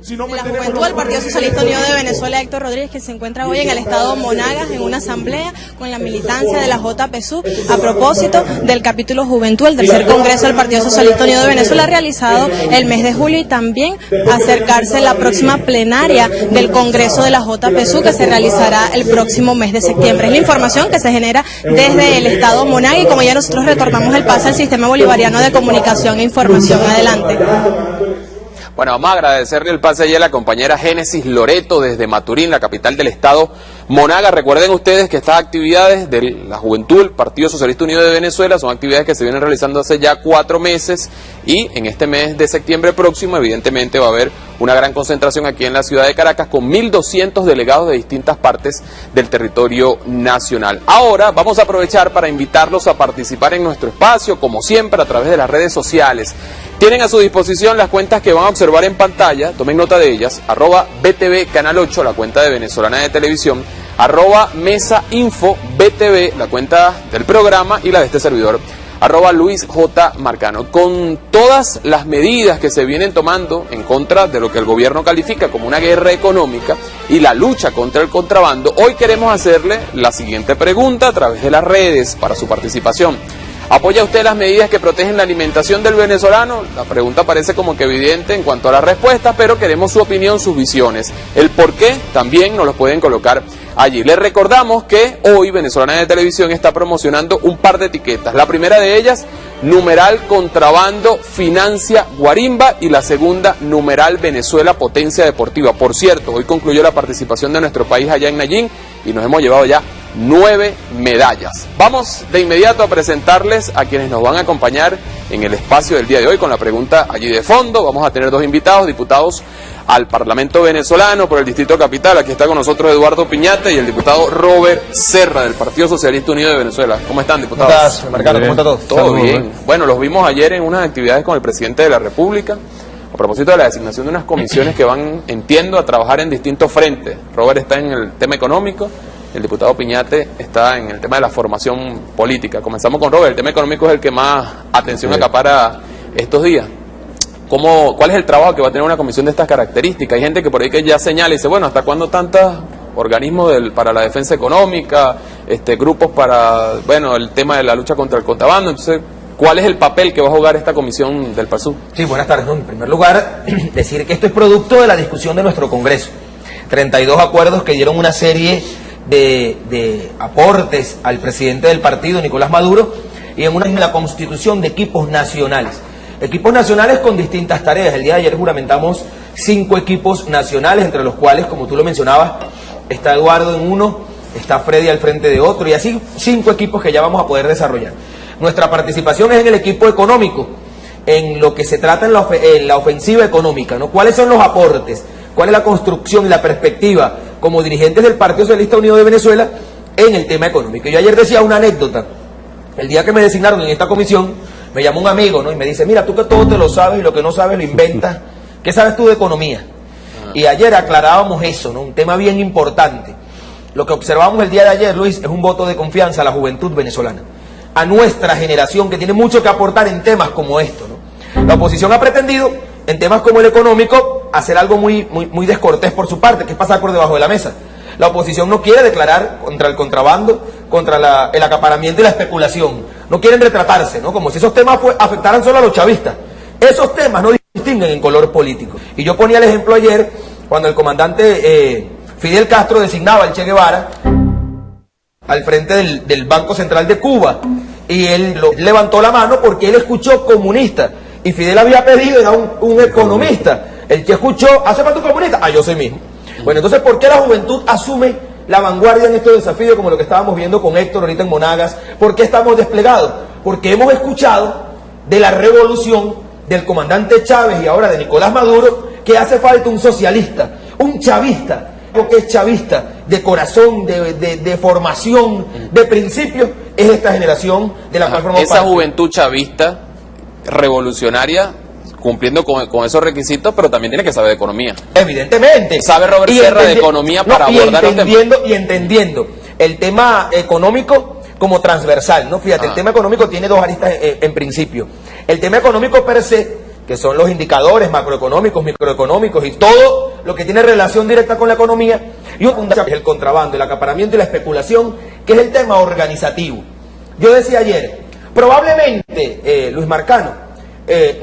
Si no de la Juventud del Partido Socialista Unido de Venezuela, Héctor Rodríguez, que se encuentra hoy en el estado Monagas en una asamblea con la militancia de la JPSU a propósito del capítulo Juventud, el tercer congreso del Partido Socialista Unido de Venezuela realizado el mes de julio, y también acercarse la próxima plenaria del congreso de la JPSU que se realizará el próximo mes de septiembre. Es la información que se genera desde el estado Monagas, y como ya nosotros retornamos el pase al Sistema Bolivariano de Comunicación e Información. Adelante. Bueno, vamos a agradecerle el pase allí a la compañera Génesis Loreto desde Maturín, la capital del estado Monagas. Recuerden ustedes que estas actividades de la Juventud del Partido Socialista Unido de Venezuela son actividades que se vienen realizando hace ya 4 meses, y en este mes de septiembre próximo evidentemente va a haber una gran concentración aquí en la ciudad de Caracas con 1.200 delegados de distintas partes del territorio nacional. Ahora vamos a aprovechar para invitarlos a participar en nuestro espacio, como siempre, a través de las redes sociales. Tienen a su disposición las cuentas que van a observar en pantalla, tomen nota de ellas: @BTV Canal 8, la cuenta de Venezolana de Televisión, @Mesa Info BTV, la cuenta del programa, y la de este servidor, @Luis J. Marcano. Con todas las medidas que se vienen tomando en contra de lo que el gobierno califica como una guerra económica y la lucha contra el contrabando, hoy queremos hacerle la siguiente pregunta a través de las redes para su participación. ¿Apoya usted las medidas que protegen la alimentación del venezolano? La pregunta parece como que evidente en cuanto a la respuesta, pero queremos su opinión, sus visiones. El por qué también nos lo pueden colocar allí. Les recordamos que hoy Venezolana de Televisión está promocionando un par de etiquetas. La primera de ellas, numeral contrabando financia Guarimba, y la segunda, numeral Venezuela potencia deportiva. Por cierto, hoy concluyó la participación de nuestro país allá en Nayín y nos hemos llevado ya 9 medallas. Vamos de inmediato a presentarles a quienes nos van a acompañar en el espacio del día de hoy con la pregunta allí de fondo. Vamos a tener 2 invitados, diputados al Parlamento venezolano por el Distrito Capital. Aquí está con nosotros Eduardo Piñate y el diputado Robert Serra del Partido Socialista Unido de Venezuela. ¿Cómo están, diputados? ¿Cómo estás, Marcano? ¿Cómo está todo? Todo bien. Bueno, los vimos ayer en unas actividades con el presidente de la República a propósito de la designación de unas comisiones que van, entiendo, a trabajar en distintos frentes. Robert está en el tema económico, el diputado Piñate está en el tema de la formación política. Comenzamos con Robert. El tema económico es el que más atención acapara estos días. ¿Cuál es el trabajo que va a tener una comisión de estas características? Hay gente que por ahí que ya señala y dice, bueno, ¿hasta cuándo tantos organismos para la defensa económica, grupos para, bueno, el tema de la lucha contra el contrabando? Entonces, ¿cuál es el papel que va a jugar esta comisión del PASU? Sí, buenas tardes. En primer lugar, decir que esto es producto de la discusión de nuestro Congreso. 32 acuerdos que dieron una serie de aportes al presidente del partido, Nicolás Maduro, y en la constitución de equipos nacionales. Equipos nacionales con distintas tareas. El día de ayer juramentamos 5 equipos nacionales, entre los cuales, como tú lo mencionabas, está Eduardo en uno, está Freddy al frente de otro, y así 5 equipos que ya vamos a poder desarrollar. Nuestra participación es en el equipo económico, en lo que se trata en la ofensiva económica, ¿no? ¿Cuáles son los aportes? ¿Cuál es la construcción y la perspectiva como dirigentes del Partido Socialista Unido de Venezuela en el tema económico? Yo ayer decía una anécdota. El día que me designaron en esta comisión, me llamó un amigo, ¿no? Y me dice, mira, tú que todo te lo sabes y lo que no sabes lo inventas, ¿qué sabes tú de economía? Y ayer aclarábamos eso, ¿no? Un tema bien importante. Lo que observamos el día de ayer, Luis, es un voto de confianza a la juventud venezolana, a nuestra generación, que tiene mucho que aportar en temas como esto, ¿no? La oposición ha pretendido, en temas como el económico, hacer algo muy descortés por su parte, que es pasar por debajo de la mesa. La oposición no quiere declarar contra el contrabando, contra el acaparamiento y la especulación. No quieren retratarse, ¿no? Como si esos temas afectaran solo a los chavistas. Esos temas no distinguen en color político. Y yo ponía el ejemplo ayer, cuando el comandante Fidel Castro designaba al Che Guevara al frente del Banco Central de Cuba. Y él levantó la mano porque él escuchó comunista. Y Fidel había pedido, era un economista. El que escuchó, ¿hace falta un comunista? Ah, yo soy mismo. Bueno, entonces, ¿por qué la juventud asume la vanguardia en estos desafíos como lo que estábamos viendo con Héctor ahorita en Monagas? ¿Por qué estamos desplegados? Porque hemos escuchado de la revolución del comandante Chávez y ahora de Nicolás Maduro que hace falta un socialista, un chavista, lo que es chavista, de corazón, de formación, de principios, es esta generación de la cual formamos parte. Esa juventud chavista, revolucionaria, cumpliendo con esos requisitos, pero también tiene que saber de economía. Evidentemente. ¿Sabe Robert Serra de economía para abordar los temas? Y entendiendo el tema económico como transversal, ¿no? Fíjate, el tema económico tiene 2 aristas en principio. El tema económico per se que son los indicadores macroeconómicos, microeconómicos y todo lo que tiene relación directa con la economía, y un fundamental que es el contrabando, el acaparamiento y la especulación, que es el tema organizativo. Yo decía ayer, probablemente, Luis Marcano,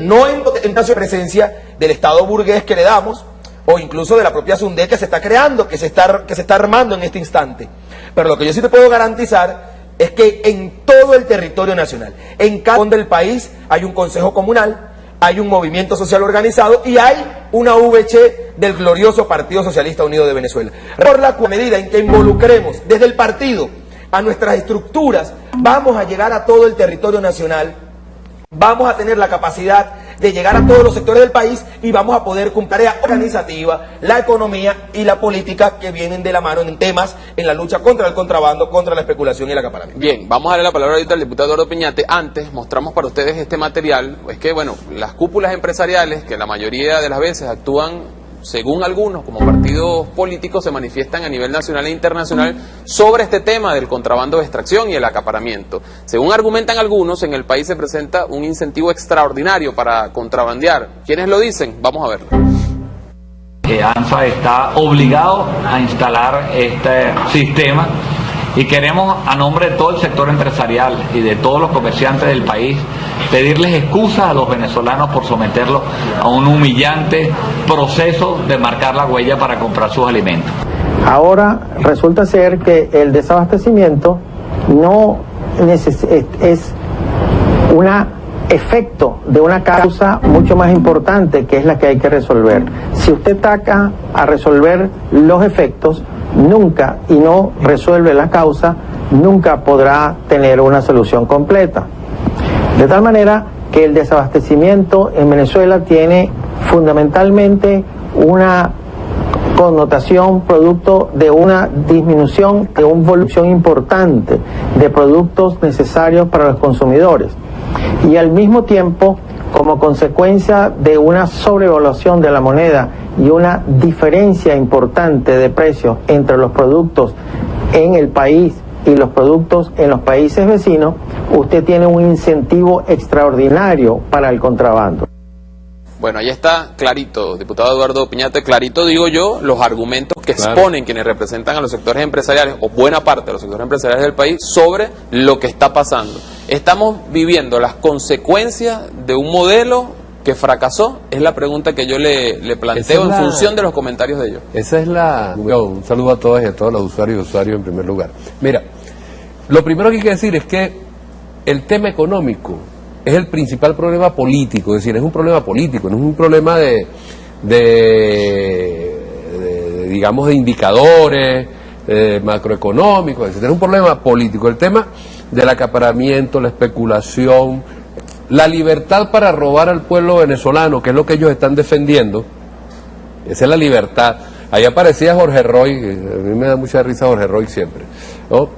no en caso de presencia del Estado burgués que le damos, o incluso de la propia SUNDE que se está creando, que se está armando en este instante. Pero lo que yo sí te puedo garantizar es que en todo el territorio nacional, en cada rincón del país, hay un consejo comunal, hay un movimiento social organizado y hay una VC del glorioso Partido Socialista Unido de Venezuela. Por la medida en que involucremos desde el partido a nuestras estructuras, vamos a llegar a todo el territorio nacional, vamos a tener la capacidad de llegar a todos los sectores del país y vamos a poder cumplir la tarea organizativa, la economía y la política que vienen de la mano en temas en la lucha contra el contrabando, contra la especulación y el acaparamiento. Bien, vamos a darle la palabra ahorita al diputado Eduardo Piñate. Antes mostramos para ustedes este material. Es que, bueno, las cúpulas empresariales, que la mayoría de las veces actúan, según algunos, como partidos políticos, se manifiestan a nivel nacional e internacional sobre este tema del contrabando de extracción y el acaparamiento. Según argumentan algunos, en el país se presenta un incentivo extraordinario para contrabandear. ¿Quiénes lo dicen? Vamos a verlo. ANFA está obligado a instalar este sistema y queremos, a nombre de todo el sector empresarial y de todos los comerciantes del país, pedirles excusas a los venezolanos por someterlos a un humillante proceso de marcar la huella para comprar sus alimentos. Ahora resulta ser que el desabastecimiento no es un efecto de una causa mucho más importante, que es la que hay que resolver. Si usted ataca a resolver los efectos, nunca, y no resuelve la causa, nunca podrá tener una solución completa. De tal manera que el desabastecimiento en Venezuela tiene fundamentalmente una connotación producto de una disminución, de una volumen importante de productos necesarios para los consumidores. Y al mismo tiempo, como consecuencia de una sobrevaluación de la moneda y una diferencia importante de precios entre los productos en el país y los productos en los países vecinos, usted tiene un incentivo extraordinario para el contrabando. Bueno, ahí está clarito, diputado Eduardo Piñate, clarito digo yo, los argumentos que exponen quienes representan a los sectores empresariales, o buena parte de los sectores empresariales del país, sobre lo que está pasando. Estamos viviendo las consecuencias de un modelo que fracasó, es la pregunta que yo le planteo en función de los comentarios de ellos. Esa es la... Un saludo a todas y a todos los usuarios y usuarios en primer lugar. Mira, lo primero que hay que decir es que el tema económico es el principal problema político, es decir, es un problema político, no es un problema digamos, de indicadores macroeconómicos, etc. Es un problema político. El tema del acaparamiento, la especulación, la libertad para robar al pueblo venezolano, que es lo que ellos están defendiendo, esa es la libertad. Ahí aparecía Jorge Roy, a mí me da mucha risa Jorge Roy siempre, ¿no?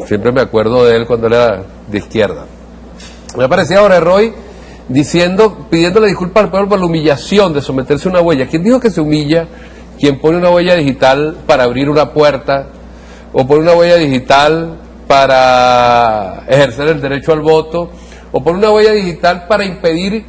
Siempre me acuerdo de él cuando era de izquierda. Me aparecía Jorge Roy pidiéndole disculpas al pueblo por la humillación de someterse a una huella. ¿Quién dijo que se humilla? Quien pone una huella digital para abrir una puerta, o pone una huella digital para ejercer el derecho al voto, o pone una huella digital para impedir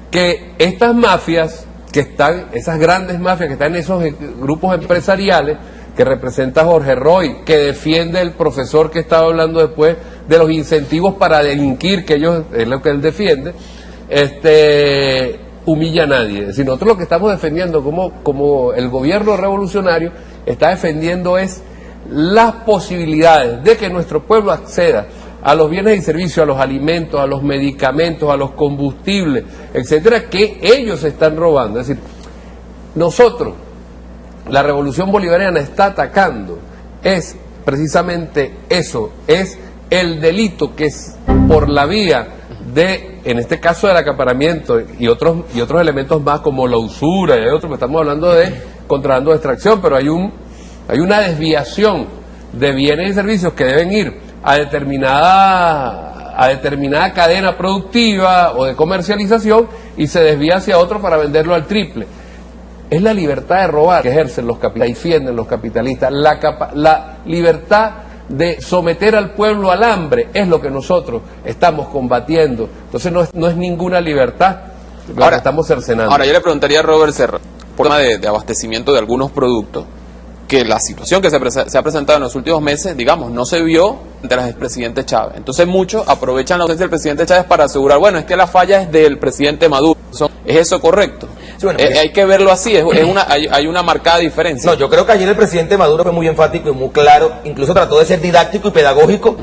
que estas mafias que están, esas grandes mafias que están en esos grupos empresariales que representa Jorge Roy, que defiende el profesor que estaba hablando después de los incentivos para delinquir, que ellos es lo que él defiende, humilla a nadie. Es decir, nosotros lo que estamos defendiendo, como el gobierno revolucionario está defendiendo, es las posibilidades de que nuestro pueblo acceda a los bienes y servicios, a los alimentos, a los medicamentos, a los combustibles, etcétera, que ellos están robando. Es decir, nosotros, la revolución bolivariana está atacando, es precisamente eso, es el delito que es por la vía de, en este caso del acaparamiento y otros elementos más como la usura y otros, estamos hablando de contrabando de extracción, pero hay una desviación de bienes y servicios que deben ir a determinada cadena productiva o de comercialización y se desvía hacia otro para venderlo al triple. Es la libertad de robar que ejercen los capitalistas, defienden los capitalistas, la libertad de someter al pueblo al hambre es lo que nosotros estamos combatiendo. Entonces no es ninguna libertad la que estamos cercenando. Ahora yo le preguntaría a Robert Serra, por tema de abastecimiento de algunos productos, que la situación que se ha presentado en los últimos meses, digamos, no se vio de las expresidentes Chávez. Entonces muchos aprovechan la ausencia del presidente Chávez para asegurar, bueno, es que la falla es del presidente Maduro. ¿Es eso correcto? Sí, bueno, hay que verlo así, hay una marcada diferencia. No, yo creo que ayer el presidente Maduro fue muy enfático y muy claro, incluso trató de ser didáctico y pedagógico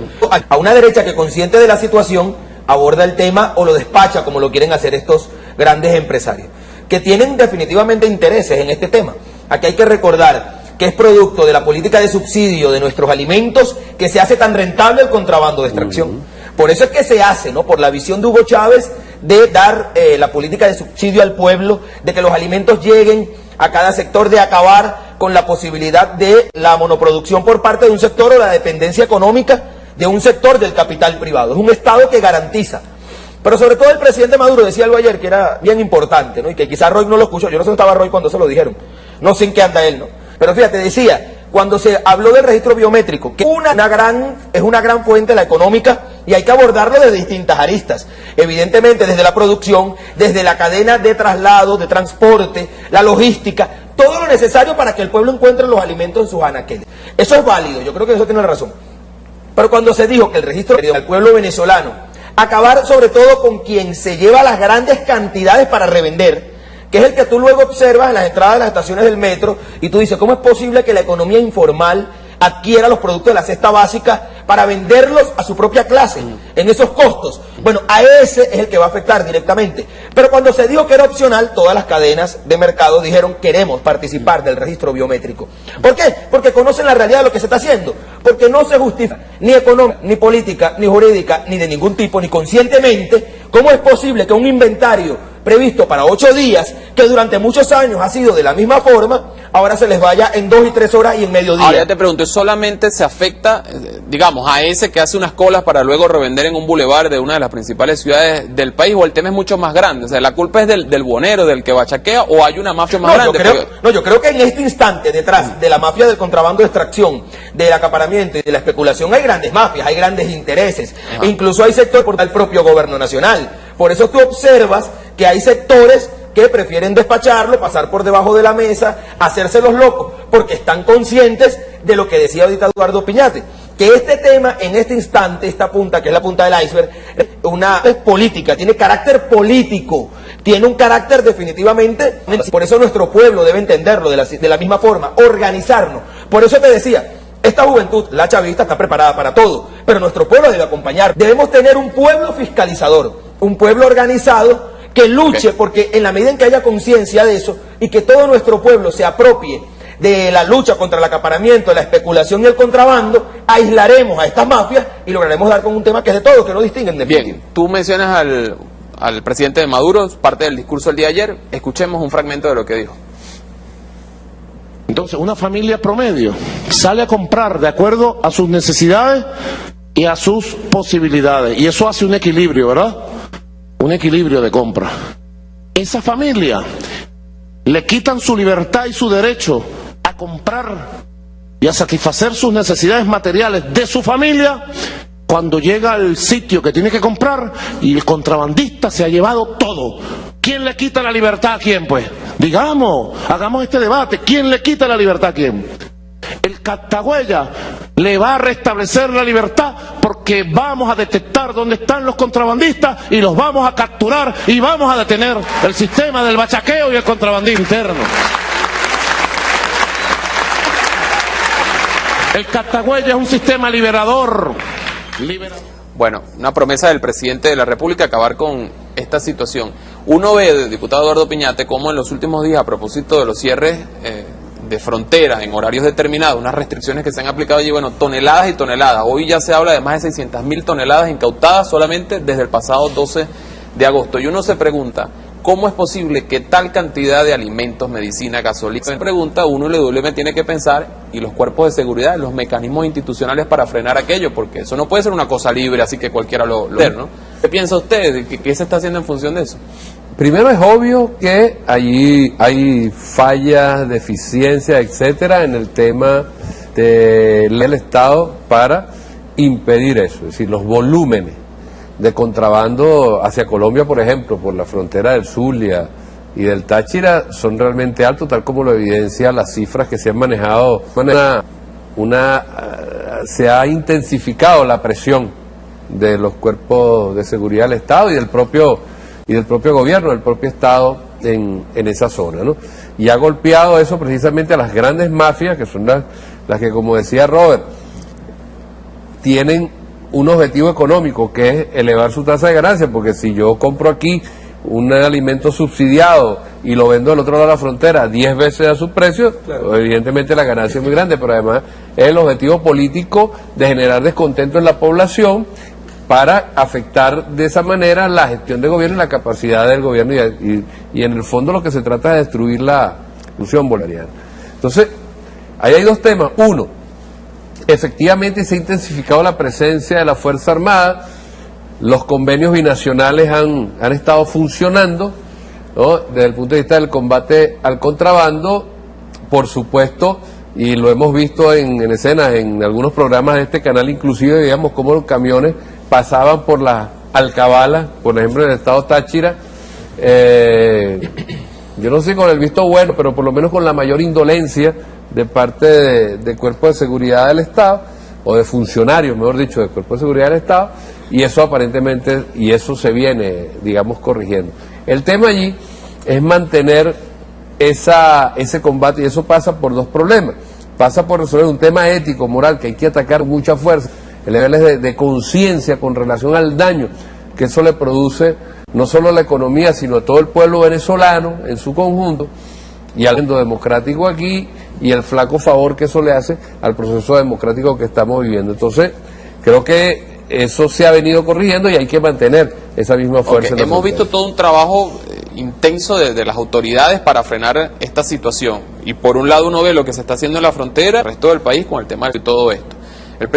a una derecha que, consciente de la situación, aborda el tema o lo despacha como lo quieren hacer estos grandes empresarios, que tienen definitivamente intereses en este tema. Aquí hay que recordar que es producto de la política de subsidio de nuestros alimentos que se hace tan rentable el contrabando de extracción. Por eso es que se hace, ¿no?, por la visión de Hugo Chávez de dar la política de subsidio al pueblo, de que los alimentos lleguen a cada sector, de acabar con la posibilidad de la monoproducción por parte de un sector o la dependencia económica de un sector del capital privado. Es un Estado que garantiza. Pero sobre todo el presidente Maduro decía algo ayer que era bien importante, ¿no?, y que quizás Roy no lo escuchó. Yo no sé dónde estaba Roy cuando se lo dijeron. No sé en qué anda él, ¿no? Pero fíjate, decía, cuando se habló del registro biométrico, que es una gran fuente la económica y hay que abordarlo desde distintas aristas. Evidentemente desde la producción, desde la cadena de traslado, de transporte, la logística, todo lo necesario para que el pueblo encuentre los alimentos en sus anaqueles. Eso es válido, yo creo que eso tiene razón. Pero cuando se dijo que el registro del pueblo venezolano, acabar sobre todo con quien se lleva las grandes cantidades para revender, que es el que tú luego observas en las entradas de las estaciones del metro, y tú dices, ¿cómo es posible que la economía informal adquiera los productos de la cesta básica para venderlos a su propia clase, en esos costos? Bueno, a ese es el que va a afectar directamente. Pero cuando se dijo que era opcional, todas las cadenas de mercado dijeron, queremos participar del registro biométrico. ¿Por qué? Porque conocen la realidad de lo que se está haciendo. Porque no se justifica, ni económica, ni política, ni jurídica, ni de ningún tipo, ni conscientemente, cómo es posible que un inventario previsto para 8 días, que durante muchos años ha sido de la misma forma, ahora se les vaya en 2 y 3 horas y en mediodía. Ahora ya te pregunto, ¿solamente se afecta, digamos, a ese que hace unas colas para luego revender en un bulevar de una de las principales ciudades del país, o el tema es mucho más grande? O sea, ¿la culpa es del buhonero, del que bachaquea, o hay una mafia más grande? Yo creo que en este instante, detrás de la mafia del contrabando de extracción, del acaparamiento y de la especulación, hay grandes mafias, hay grandes intereses. E incluso hay sectores por el propio gobierno nacional. Por eso tú observas que hay sectores que prefieren despacharlo, pasar por debajo de la mesa, hacerse los locos, porque están conscientes de lo que decía ahorita Eduardo Piñate, que este tema en este instante, esta punta, que es la punta del iceberg, es política, tiene carácter político, tiene un carácter definitivamente, por eso nuestro pueblo debe entenderlo de la misma forma, organizarnos. Por eso te decía, esta juventud, la chavista, está preparada para todo, pero nuestro pueblo debe acompañar. Debemos tener un pueblo fiscalizador, un pueblo organizado que luche, porque en la medida en que haya conciencia de eso y que todo nuestro pueblo se apropie de la lucha contra el acaparamiento, la especulación y el contrabando, aislaremos a estas mafias y lograremos dar con un tema que es de todos, que no distinguen de Bien, tú mencionas al presidente de Maduro, parte del discurso del día de ayer. Escuchemos un fragmento de lo que dijo. Entonces, una familia promedio sale a comprar de acuerdo a sus necesidades y a sus posibilidades. Y eso hace un equilibrio, ¿verdad? Un equilibrio de compra. Esa familia le quitan su libertad y su derecho a comprar y a satisfacer sus necesidades materiales de su familia cuando llega al sitio que tiene que comprar y el contrabandista se ha llevado todo. ¿Quién le quita la libertad a quién, pues? Digamos, hagamos este debate. ¿Quién le quita la libertad a quién? El Cactahuella le va a restablecer la libertad porque vamos a detectar dónde están los contrabandistas y los vamos a capturar y vamos a detener el sistema del bachaqueo y el contrabandismo interno. El Cactahuella es un sistema liberador. Bueno, una promesa del presidente de la República, acabar con esta situación. Uno ve, diputado Eduardo Piñate, cómo en los últimos días, a propósito de los cierres de fronteras en horarios determinados, unas restricciones que se han aplicado allí, bueno, toneladas y toneladas. Hoy ya se habla de más de 600.000 toneladas incautadas solamente desde el pasado 12 de agosto. Y uno se pregunta, ¿cómo es posible que tal cantidad de alimentos, medicina, gasolina? Se pregunta, uno le tiene que pensar, y los cuerpos de seguridad, los mecanismos institucionales para frenar aquello, porque eso no puede ser una cosa libre, así que cualquiera lo ¿no? ¿Qué piensa usted? ¿Qué se está haciendo en función de eso? Primero, es obvio que allí hay fallas, deficiencias, etcétera, en el tema del Estado para impedir eso, es decir, los volúmenes de contrabando hacia Colombia, por ejemplo, por la frontera del Zulia y del Táchira, son realmente altos, tal como lo evidencia las cifras que se han manejado. Se ha intensificado la presión de los cuerpos de seguridad del Estado y del propio gobierno, del propio Estado en esa zona, ¿no? Y ha golpeado eso precisamente a las grandes mafias, que son las que, como decía Robert, tienen un objetivo económico, que es elevar su tasa de ganancia, porque si yo compro aquí un alimento subsidiado y lo vendo al otro lado de la frontera 10 veces a su precio, claro, evidentemente la ganancia es muy grande, pero además es el objetivo político de generar descontento en la población para afectar de esa manera la gestión del gobierno y la capacidad del gobierno, y en el fondo lo que se trata es de destruir la ilusión bolivariana. Entonces, ahí hay dos temas. Uno, efectivamente se ha intensificado la presencia de la Fuerza Armada, los convenios binacionales han estado funcionando, ¿no?, desde el punto de vista del combate al contrabando, por supuesto, y lo hemos visto en escenas, en algunos programas de este canal, inclusive, digamos, cómo los camiones pasaban por las alcabalas, por ejemplo, en el estado Táchira, yo no sé con el visto bueno, pero por lo menos con la mayor indolencia de parte de cuerpos de seguridad del Estado, o de funcionarios, mejor dicho, de cuerpos de seguridad del Estado, y eso aparentemente, y eso se viene, digamos, corrigiendo. El tema allí es mantener ese combate, y eso pasa por dos problemas. Pasa por resolver un tema ético, moral, que hay que atacar mucha fuerza, el nivel de conciencia con relación al daño que eso le produce no solo a la economía, sino a todo el pueblo venezolano en su conjunto, y al mundo democrático aquí, y el flaco favor que eso le hace al proceso democrático que estamos viviendo. Entonces, creo que eso se ha venido corrigiendo y hay que mantener esa misma fuerza. Hemos visto todo un trabajo intenso de las autoridades para frenar esta situación, y por un lado uno ve lo que se está haciendo en la frontera, el resto del país, con el tema de todo esto. El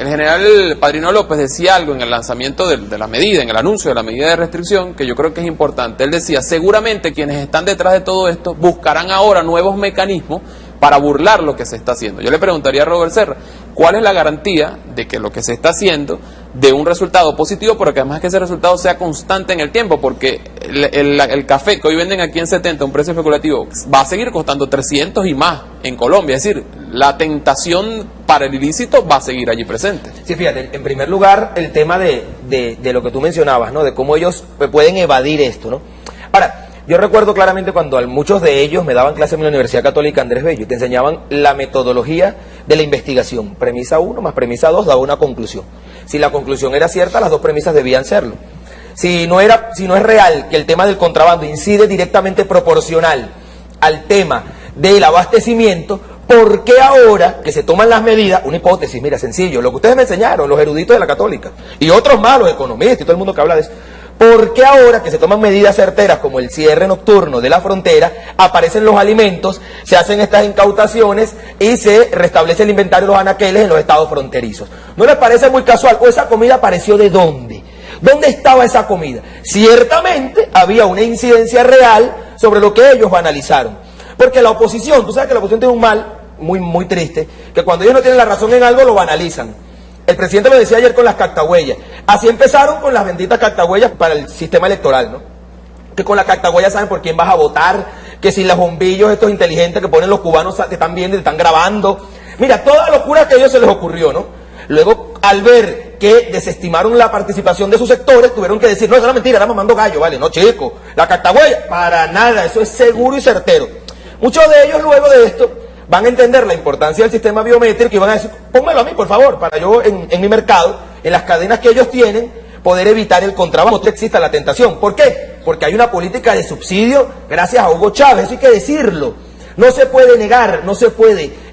general Padrino López decía algo en el lanzamiento de la medida, en el anuncio de la medida de restricción, que yo creo que es importante. Él decía, seguramente quienes están detrás de todo esto buscarán ahora nuevos mecanismos para burlar lo que se está haciendo. Yo le preguntaría a Robert Serra, ¿cuál es la garantía de que lo que se está haciendo dé un resultado positivo, pero que además que ese resultado sea constante en el tiempo? Porque el café que hoy venden aquí en 70 a un precio especulativo va a seguir costando 300 y más en Colombia. Es decir, la tentación para el ilícito va a seguir allí presente. Sí, fíjate, en primer lugar, el tema de lo que tú mencionabas, ¿no?, de cómo ellos pueden evadir esto, ¿no? Ahora, yo recuerdo claramente cuando a muchos de ellos me daban clase en la Universidad Católica Andrés Bello, y te enseñaban la metodología de la investigación. Premisa 1 más premisa 2 daba una conclusión. Si la conclusión era cierta, las dos premisas debían serlo. Si no es real que el tema del contrabando incide directamente proporcional al tema del abastecimiento, ¿por qué ahora que se toman las medidas? Una hipótesis, mira, sencillo, lo que ustedes me enseñaron, los eruditos de la Católica, y otros más, los economistas y todo el mundo que habla de eso, ¿por qué ahora que se toman medidas certeras como el cierre nocturno de la frontera, aparecen los alimentos, se hacen estas incautaciones y se restablece el inventario de los anaqueles en los estados fronterizos? ¿No les parece muy casual? ¿O esa comida apareció de dónde? ¿Dónde estaba esa comida? Ciertamente había una incidencia real sobre lo que ellos banalizaron. Porque la oposición, tú sabes que la oposición tiene un mal muy, muy triste, que cuando ellos no tienen la razón en algo lo banalizan. El presidente lo decía ayer con las cactahuellas. Así empezaron con las benditas cactahuellas para el sistema electoral, ¿no? Que con las cactahuellas saben por quién vas a votar, que si los bombillos estos inteligentes que ponen los cubanos te están viendo y te están grabando. Mira, toda locura que a ellos se les ocurrió, ¿no? Luego, al ver que desestimaron la participación de sus sectores, tuvieron que decir, no, eso es una mentira, era mamando gallo, ¿vale? No, chico, la cactahuella, para nada, eso es seguro y certero. Muchos de ellos luego de esto van a entender la importancia del sistema biométrico y van a decir, pónmelo a mí, por favor, para yo en mi mercado, en las cadenas que ellos tienen, poder evitar el contrabando, que exista la tentación. ¿Por qué? Porque hay una política de subsidio gracias a Hugo Chávez, eso hay que decirlo. No se puede negar, no se puede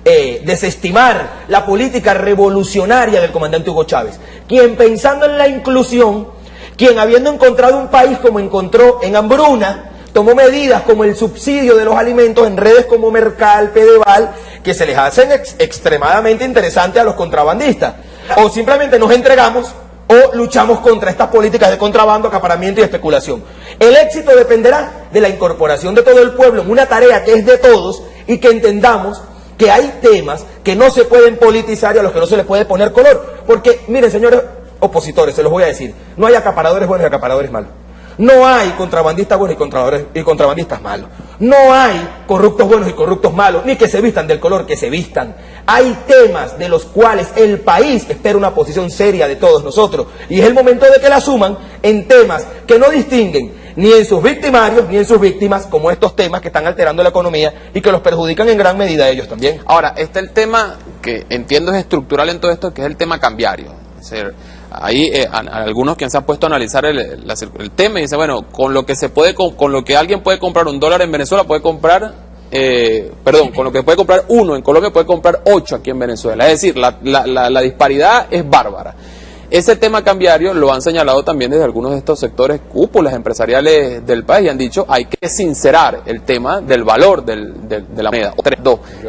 desestimar la política revolucionaria del comandante Hugo Chávez, quien pensando en la inclusión, quien habiendo encontrado un país como encontró en hambruna, tomó medidas como el subsidio de los alimentos en redes como Mercal, Pedeval, que se les hacen extremadamente interesantes a los contrabandistas. O simplemente nos entregamos o luchamos contra estas políticas de contrabando, acaparamiento y especulación. El éxito dependerá de la incorporación de todo el pueblo en una tarea que es de todos y que entendamos que hay temas que no se pueden politizar y a los que no se les puede poner color. Porque, miren señores, opositores, se los voy a decir. No hay acaparadores buenos y acaparadores malos. No hay contrabandistas buenos y contrabandistas malos. No hay corruptos buenos y corruptos malos, ni que se vistan del color que se vistan. Hay temas de los cuales el país espera una posición seria de todos nosotros. Y es el momento de que la asuman en temas que no distinguen ni en sus victimarios ni en sus víctimas, como estos temas que están alterando la economía y que los perjudican en gran medida a ellos también. Ahora, está el tema que entiendo es estructural en todo esto, que es el tema cambiario. O sea, hay algunos que se han puesto a analizar el tema y dicen, bueno, con lo que alguien puede comprar $1 en Venezuela puede comprar, con lo que puede comprar 1 en Colombia puede comprar 8 aquí en Venezuela. Es decir, la disparidad es bárbara. Ese tema cambiario lo han señalado también desde algunos de estos sectores cúpulas empresariales del país y han dicho hay que sincerar el tema del valor de la moneda.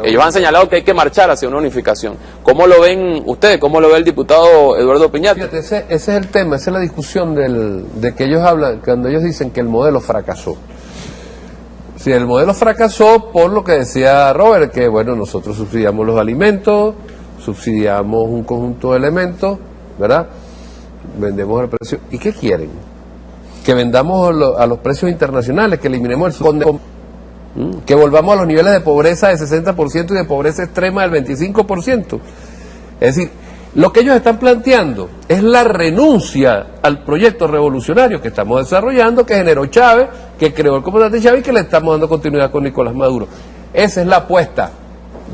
Ellos han señalado que hay que marchar hacia una unificación. ¿Cómo lo ven ustedes? ¿Cómo lo ve el diputado Eduardo Piñate? Fíjate, ese es el tema, esa es la discusión de que ellos hablan, cuando ellos dicen que el modelo fracasó. Si el modelo fracasó por lo que decía Robert, que bueno, nosotros subsidiamos los alimentos, subsidiamos un conjunto de elementos, ¿verdad? Vendemos al precio. ¿Y qué quieren? Que vendamos a los precios internacionales, que eliminemos el que volvamos a los niveles de pobreza del 60% y de pobreza extrema del 25%. Es decir, lo que ellos están planteando es la renuncia al proyecto revolucionario que estamos desarrollando, que generó Chávez, que creó el comandante Chávez y que le estamos dando continuidad con Nicolás Maduro. Esa es la apuesta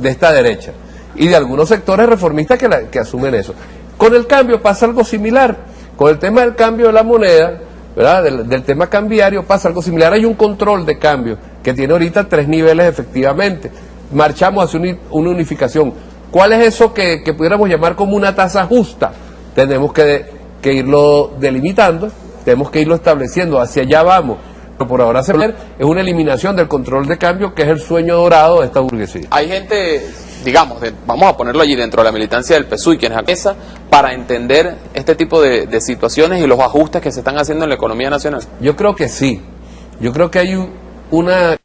de esta derecha y de algunos sectores reformistas que asumen eso. Con el cambio pasa algo similar, con el tema del cambio de la moneda, ¿verdad? Del tema cambiario pasa algo similar. Hay un control de cambio que tiene ahorita 3 niveles efectivamente. Marchamos hacia una unificación. ¿Cuál es eso que pudiéramos llamar como una tasa justa? Tenemos que irlo delimitando, tenemos que irlo estableciendo, hacia allá vamos. Pero por ahora es una eliminación del control de cambio, que es el sueño dorado de esta burguesía. Hay gente, digamos, vamos a ponerlo allí dentro de la militancia del PSUV, quienes acusan para entender este tipo de situaciones y los ajustes que se están haciendo en la economía nacional. Yo creo que sí. Yo creo que hay una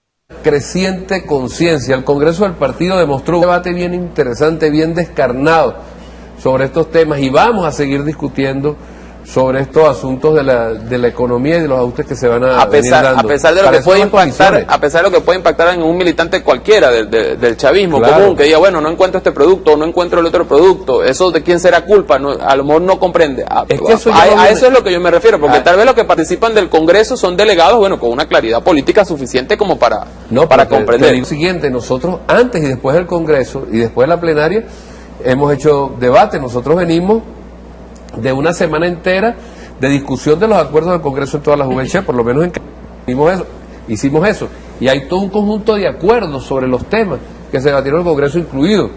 creciente conciencia. El Congreso del Partido demostró un debate bien interesante, bien descarnado sobre estos temas y vamos a seguir discutiendo sobre estos asuntos de la economía y de los ajustes que se van a venir dando. A pesar de lo que puede impactar en un militante cualquiera del chavismo, claro, común, que diga, bueno, no encuentro este producto o no encuentro el otro producto, eso de quién será culpa, no, a lo mejor no comprende. A eso es lo que yo me refiero, porque tal vez los que participan del Congreso son delegados, bueno, con una claridad política suficiente como para comprender. Lo siguiente, nosotros antes y después del Congreso y después de la plenaria hemos hecho debate, nosotros venimos de una semana entera de discusión de los acuerdos del Congreso en todas las juventudes, por lo menos hicimos eso, y hay todo un conjunto de acuerdos sobre los temas que se debatieron en el Congreso, incluido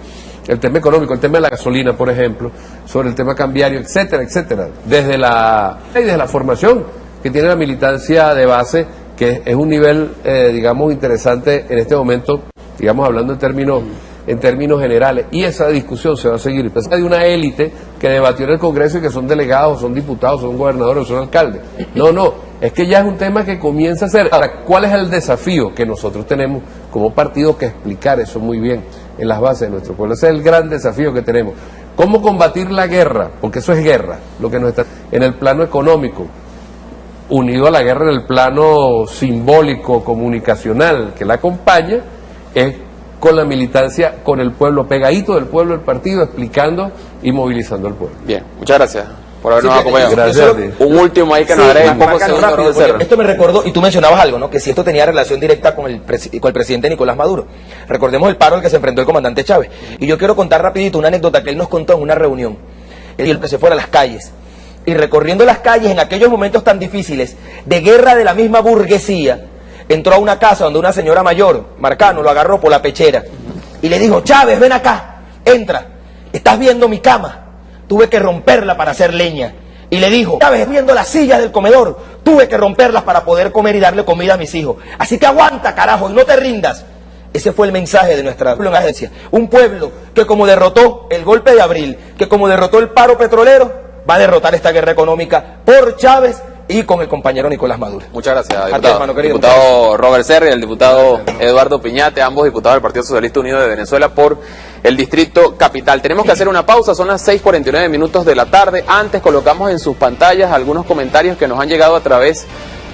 el tema económico, el tema de la gasolina, por ejemplo, sobre el tema cambiario, etcétera, etcétera, desde la formación que tiene la militancia de base, que es un nivel, digamos, interesante en este momento, digamos, hablando en términos generales, y esa discusión se va a seguir. Hay una élite que debatió en el Congreso y que son delegados, son diputados, son gobernadores, son alcaldes. No, es que ya es un tema que comienza a ser. Ahora, ¿cuál es el desafío que nosotros tenemos como partido que explicar eso muy bien en las bases de nuestro pueblo? Ese es el gran desafío que tenemos. ¿Cómo combatir la guerra? Porque eso es guerra, lo que nos está en el plano económico, unido a la guerra en el plano simbólico, comunicacional que la acompaña, es con la militancia, con el pueblo, pegadito del pueblo, el partido, explicando y movilizando al pueblo. Bien, muchas gracias por habernos acompañado. Gracias. Un último ahí que nos agregue un poco rápido, esto me recordó, y tú mencionabas algo, ¿no? Que si esto tenía relación directa con el presidente Nicolás Maduro. Recordemos el paro al que se enfrentó el comandante Chávez. Y yo quiero contar rapidito una anécdota que él nos contó en una reunión. Él se fuera a las calles. Y recorriendo las calles en aquellos momentos tan difíciles, de guerra de la misma burguesía, entró a una casa donde una señora mayor, Marcano, lo agarró por la pechera y le dijo, Chávez, ven acá, entra, estás viendo mi cama, tuve que romperla para hacer leña. Y le dijo, Chávez, viendo las sillas del comedor, tuve que romperlas para poder comer y darle comida a mis hijos. Así que aguanta, carajo, y no te rindas. Ese fue el mensaje de nuestra agencia. Un pueblo que como derrotó el golpe de abril, que como derrotó el paro petrolero, va a derrotar esta guerra económica por Chávez y con el compañero Nicolás Maduro. Muchas gracias, A ti, diputado. hermano querido. Diputado Robert Serra y el diputado Eduardo Piñate, ambos diputados del Partido Socialista Unido de Venezuela por el Distrito Capital. Tenemos que hacer una pausa, son las 6:49 minutos de la tarde. Antes colocamos en sus pantallas algunos comentarios que nos han llegado a través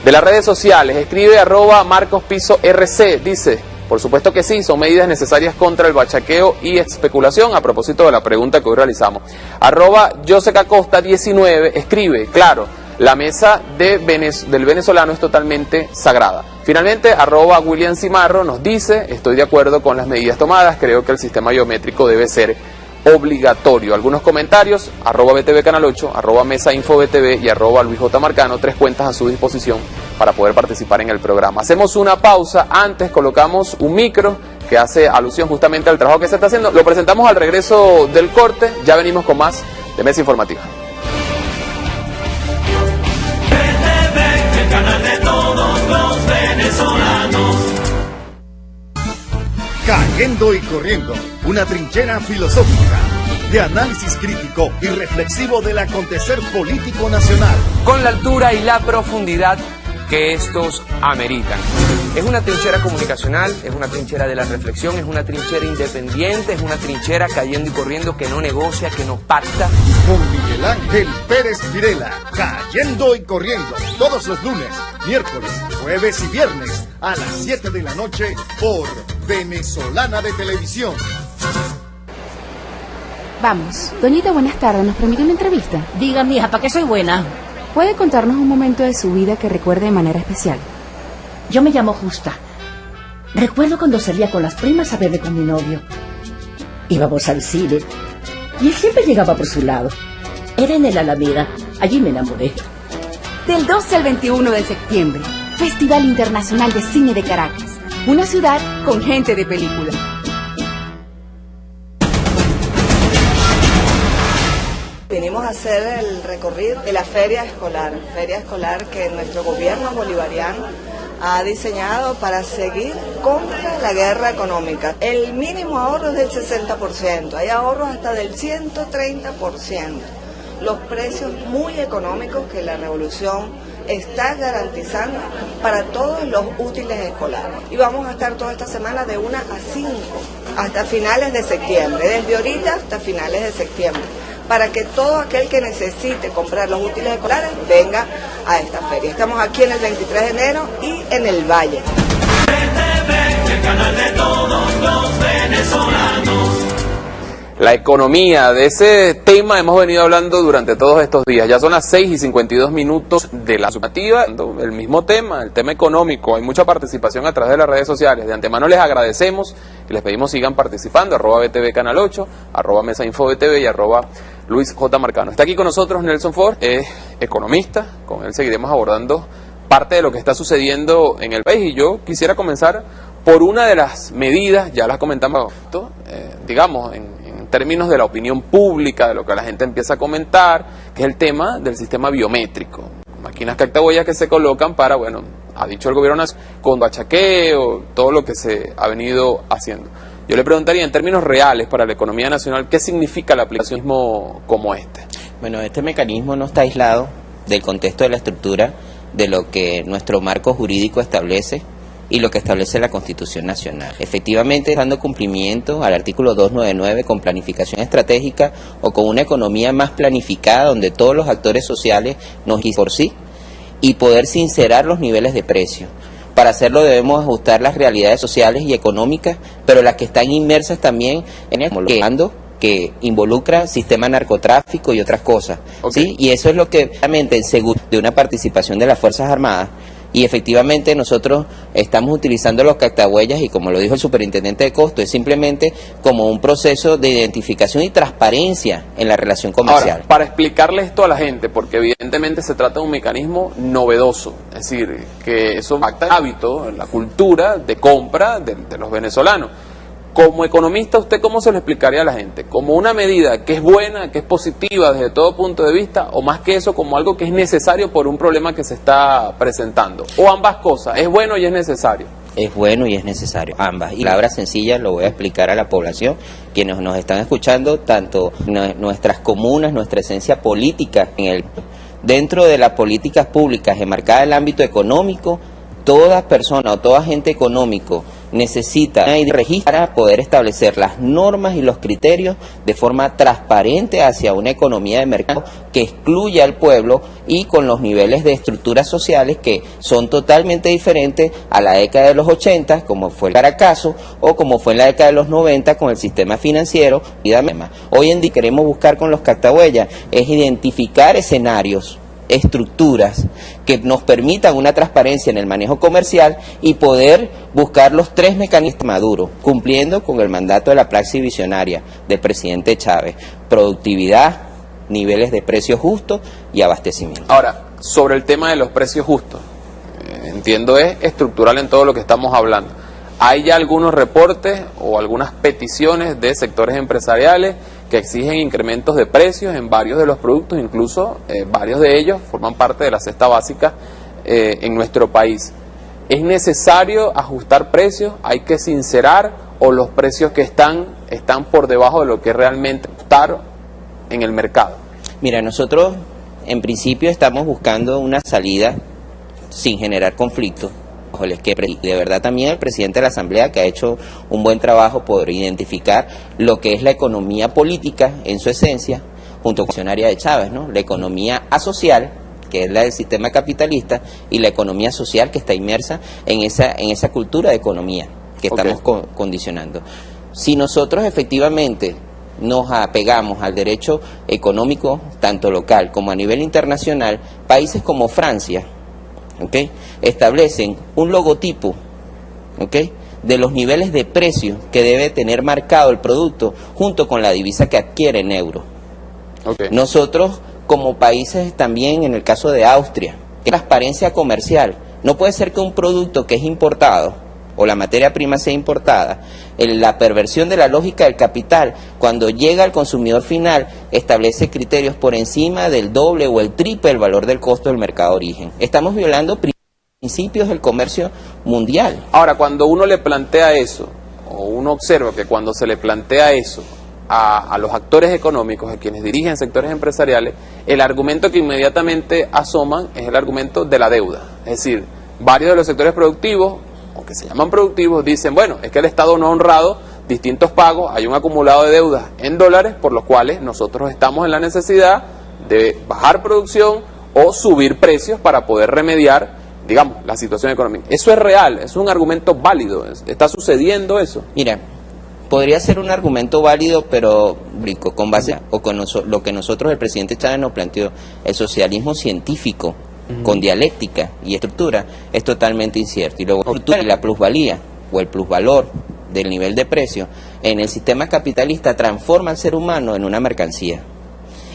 de las redes sociales. Escribe @MarcosPisoRC, dice: por supuesto que sí, son medidas necesarias contra el bachaqueo y especulación, a propósito de la pregunta que hoy realizamos. @JoseCacosta19 escribe: claro, la mesa del venezolano es totalmente sagrada. Finalmente, @William Cimarro nos dice: estoy de acuerdo con las medidas tomadas, creo que el sistema biométrico debe ser obligatorio. Algunos comentarios: @BTV Canal 8, @MesaInfoBTV y @LuisJMarcano, 3 cuentas a su disposición para poder participar en el programa. Hacemos una pausa, antes colocamos un micro que hace alusión justamente al trabajo que se está haciendo. Lo presentamos al regreso del corte, ya venimos con más de Mesa Informativa. El canal de todos los venezolanos. Cayendo y corriendo, una trinchera filosófica de análisis crítico y reflexivo del acontecer político nacional. Con la altura y la profundidad que estos ameritan. Es una trinchera comunicacional, es una trinchera de la reflexión, es una trinchera independiente, es una trinchera cayendo y corriendo que no negocia, que no pacta. Con Miguel Ángel Pérez Virela, Cayendo y corriendo, todos los lunes, miércoles, jueves y viernes a las 7 de la noche por Venezolana de Televisión. Vamos, doñita, buenas tardes, ¿nos permite una entrevista? Diga, mija, ¿para qué soy buena? ¿Puede contarnos un momento de su vida que recuerde de manera especial? Yo me llamo Justa. Recuerdo cuando salía con las primas a beber con mi novio. Íbamos al cine y él siempre llegaba por su lado. Era en el Alameda, allí me enamoré. Del 12 al 21 de septiembre, Festival Internacional de Cine de Caracas. Una ciudad con gente de película. Venimos a hacer el recorrido de la feria escolar que nuestro gobierno bolivariano ha diseñado para seguir contra la guerra económica. El mínimo ahorro es del 60%, hay ahorros hasta del 130%. Los precios muy económicos que la revolución está garantizando para todos los útiles escolares. Y vamos a estar toda esta semana de 1 a 5, hasta finales de septiembre, desde ahorita hasta finales de septiembre, para que todo aquel que necesite comprar los útiles escolares venga a esta feria. Estamos aquí en el 23 de enero y en el Valle. El canal de todos los venezolanos. La economía, de ese tema hemos venido hablando durante todos estos días. Ya son las 6:52 minutos de la informativa. El mismo tema, el tema económico. Hay mucha participación a través de las redes sociales. De antemano les agradecemos y les pedimos sigan participando. @BTV Canal 8, @MesaInfoBTV y @LuisJMarcano. Está aquí con nosotros Nelson Ford, es economista. Con él seguiremos abordando parte de lo que está sucediendo en el país. Y yo quisiera comenzar por una de las medidas, ya las comentamos, digamos, en términos de la opinión pública, de lo que la gente empieza a comentar, que es el tema del sistema biométrico. Máquinas cactahuellas que se colocan para, bueno, ha dicho el gobierno nacional, con bachaqueo, todo lo que se ha venido haciendo. Yo le preguntaría, en términos reales para la economía nacional, ¿qué significa la aplicación como este? Bueno, este mecanismo no está aislado del contexto de la estructura de lo que nuestro marco jurídico establece y lo que establece la Constitución Nacional. Efectivamente, dando cumplimiento al artículo 299 con planificación estratégica o con una economía más planificada donde todos los actores sociales nos guíen por sí y poder sincerar los niveles de precio. Para hacerlo debemos ajustar las realidades sociales y económicas, pero las que están inmersas también en el que involucra sistema narcotráfico y otras cosas. Okay. ¿Sí? Y eso es lo que realmente en seguro de una participación de las Fuerzas Armadas. Y efectivamente nosotros estamos utilizando los cactahuellas y como lo dijo el superintendente de Costo, es simplemente como un proceso de identificación y transparencia en la relación comercial. Ahora, para explicarle esto a la gente, porque evidentemente se trata de un mecanismo novedoso, es decir, que eso impacta el hábito, la cultura de compra de los venezolanos. Como economista, ¿usted cómo se lo explicaría a la gente? ¿Como una medida que es buena, que es positiva desde todo punto de vista, o más que eso, como algo que es necesario por un problema que se está presentando? ¿O ambas cosas? ¿Es bueno y es necesario? Es bueno y es necesario, ambas. Y palabras sencillas lo voy a explicar a la población, quienes nos están escuchando, tanto nuestras comunas, nuestra esencia política en el dentro de las políticas públicas enmarcadas en el ámbito económico, toda persona o todo agente económico necesita registrar para poder establecer las normas y los criterios de forma transparente hacia una economía de mercado que excluya al pueblo y con los niveles de estructuras sociales que son totalmente diferentes a la década de los 80, como fue el Caracazo, o como fue en la década de los 90 con el sistema financiero. Hoy en día queremos buscar con los Cactahuellas es identificar escenarios, estructuras que nos permitan una transparencia en el manejo comercial y poder buscar los 3 mecanismos maduros, cumpliendo con el mandato de la praxis visionaria del presidente Chávez: productividad, niveles de precios justos y abastecimiento. Ahora, sobre el tema de los precios justos, entiendo es estructural en todo lo que estamos hablando. ¿Hay ya algunos reportes o algunas peticiones de sectores empresariales que exigen incrementos de precios en varios de los productos? Incluso varios de ellos forman parte de la cesta básica en nuestro país. ¿Es necesario ajustar precios? ¿Hay que sincerar? ¿O los precios que están por debajo de lo que realmente está en el mercado? Mira, nosotros en principio estamos buscando una salida sin generar conflicto. De verdad también el presidente de la Asamblea, que ha hecho un buen trabajo por identificar lo que es la economía política en su esencia, junto con la visionaria de Chávez, ¿no? La economía asocial, que es la del sistema capitalista, y la economía social, que está inmersa en esa cultura de economía que estamos condicionando. Si nosotros efectivamente nos apegamos al derecho económico, tanto local como a nivel internacional, países como Francia, establecen un logotipo de los niveles de precio que debe tener marcado el producto junto con la divisa que adquiere en euro. Nosotros como países también, en el caso de Austria, transparencia comercial. No puede ser que un producto que es importado o la materia prima sea importada, la perversión de la lógica del capital, cuando llega al consumidor final, establece criterios por encima del doble o el triple del valor del costo del mercado de origen. Estamos violando principios del comercio mundial. Ahora, cuando uno le plantea eso, o uno observa que cuando se le plantea eso a los actores económicos, a quienes dirigen sectores empresariales, el argumento que inmediatamente asoman es el argumento de la deuda. Es decir, varios de los sectores productivos, o que se llaman productivos, dicen, bueno, es que el Estado no ha honrado distintos pagos, hay un acumulado de deudas en dólares, por los cuales nosotros estamos en la necesidad de bajar producción o subir precios para poder remediar, digamos, la situación económica. Eso es real, es un argumento válido, ¿está sucediendo eso? Mira, podría ser un argumento válido, pero con base o con lo que nosotros, el presidente Chávez nos planteó, el socialismo científico, con dialéctica y estructura, es totalmente incierto. Y luego la plusvalía o el plusvalor del nivel de precio en el sistema capitalista transforma al ser humano en una mercancía,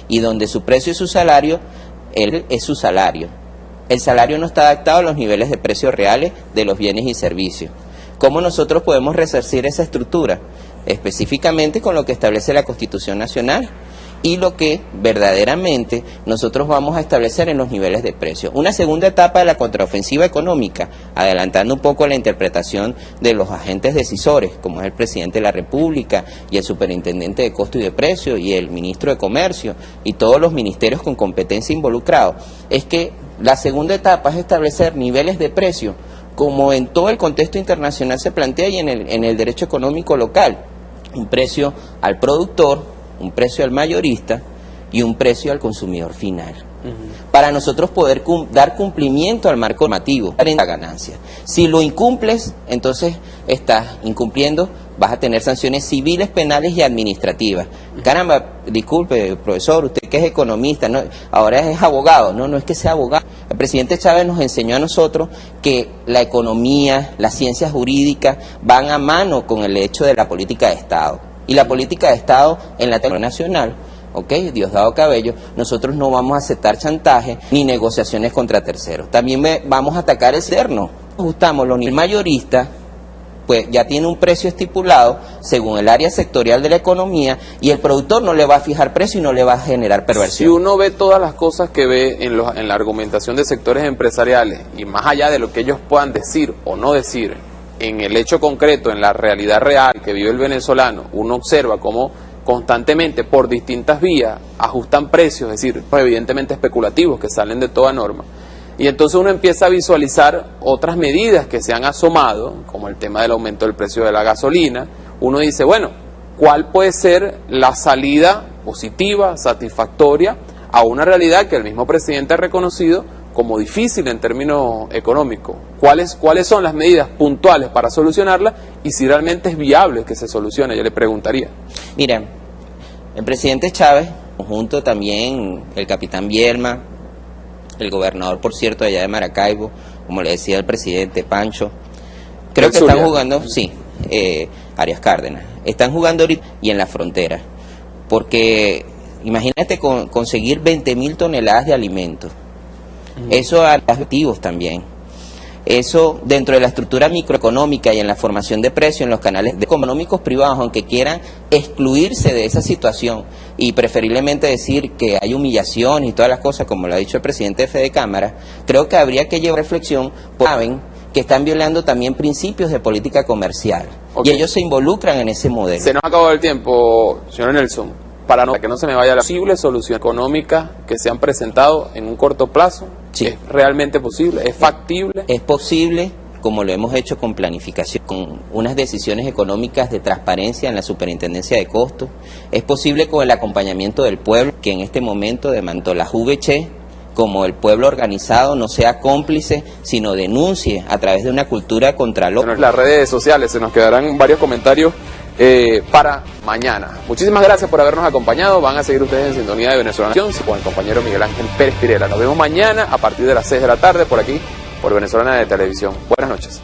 y donde su precio es su salario, él es su salario. El salario no está adaptado a los niveles de precios reales de los bienes y servicios. ¿Cómo nosotros podemos resarcir esa estructura? Específicamente con lo que establece la Constitución Nacional y lo que verdaderamente nosotros vamos a establecer en los niveles de precio. Una segunda etapa de la contraofensiva económica, adelantando un poco la interpretación de los agentes decisores, como es el presidente de la República y el superintendente de costo y de precio y el ministro de Comercio y todos los ministerios con competencia involucrados, es que la segunda etapa es establecer niveles de precio como en todo el contexto internacional se plantea y en el derecho económico local. Un precio al productor, un precio al mayorista y un precio al consumidor final. Para nosotros poder dar cumplimiento al marco normativo, la ganancia. Si lo incumples, entonces estás incumpliendo, vas a tener sanciones civiles, penales y administrativas. Caramba, disculpe, profesor, usted que es economista, ¿no? Ahora es abogado. No es que sea abogado. El presidente Chávez nos enseñó a nosotros que la economía, las ciencias jurídicas van a mano con el hecho de la política de Estado. Y la política de Estado en la tecnología nacional, Diosdado Cabello, nosotros no vamos a aceptar chantaje ni negociaciones contra terceros. También vamos a atacar el externo. Ajustamos los niveles mayoristas, pues ya tiene un precio estipulado según el área sectorial de la economía y el productor no le va a fijar precio y no le va a generar perversión. Si uno ve todas las cosas que ve en la argumentación de sectores empresariales y más allá de lo que ellos puedan decir o no decir, en el hecho concreto, en la realidad real que vive el venezolano, uno observa cómo constantemente por distintas vías ajustan precios, es decir, evidentemente especulativos que salen de toda norma, y entonces uno empieza a visualizar otras medidas que se han asomado, como el tema del aumento del precio de la gasolina. Uno dice, bueno, ¿cuál puede ser la salida positiva, satisfactoria a una realidad que el mismo presidente ha reconocido como difícil en términos económicos? ¿Cuáles son las medidas puntuales para solucionarla y si realmente es viable que se solucione? Yo le preguntaría. Mira, el presidente Chávez, junto también el capitán Bielma, el gobernador, por cierto, allá de Maracaibo, como le decía el presidente Pancho, creo que están jugando, sí, Arias Cárdenas, están jugando ahorita y en la frontera, porque imagínate conseguir 20.000 toneladas de alimentos, eso a los activos también, eso dentro de la estructura microeconómica y en la formación de precios en los canales económicos privados, aunque quieran excluirse de esa situación y preferiblemente decir que hay humillación y todas las cosas, como lo ha dicho el presidente de Fede Cámara, creo que habría que llevar reflexión, porque saben que están violando también principios de política comercial, y ellos se involucran en ese modelo. Se nos ha acabado el tiempo, señor Nelson, para que no se me vaya la posible solución económica que se han presentado en un corto plazo. Sí. ¿Es realmente posible? ¿Es factible? Es posible, como lo hemos hecho con planificación, con unas decisiones económicas de transparencia en la superintendencia de costos. Es posible con el acompañamiento del pueblo, que en este momento demandó la VC, como el pueblo organizado no sea cómplice, sino denuncie a través de una cultura contra las redes sociales. Se nos quedarán varios comentarios para mañana. Muchísimas gracias por habernos acompañado. Van a seguir ustedes en sintonía de Venezolana con el compañero Miguel Ángel Pérez Pirela. Nos vemos mañana a partir de las 6 de la tarde por aquí, por Venezolana de Televisión. Buenas noches.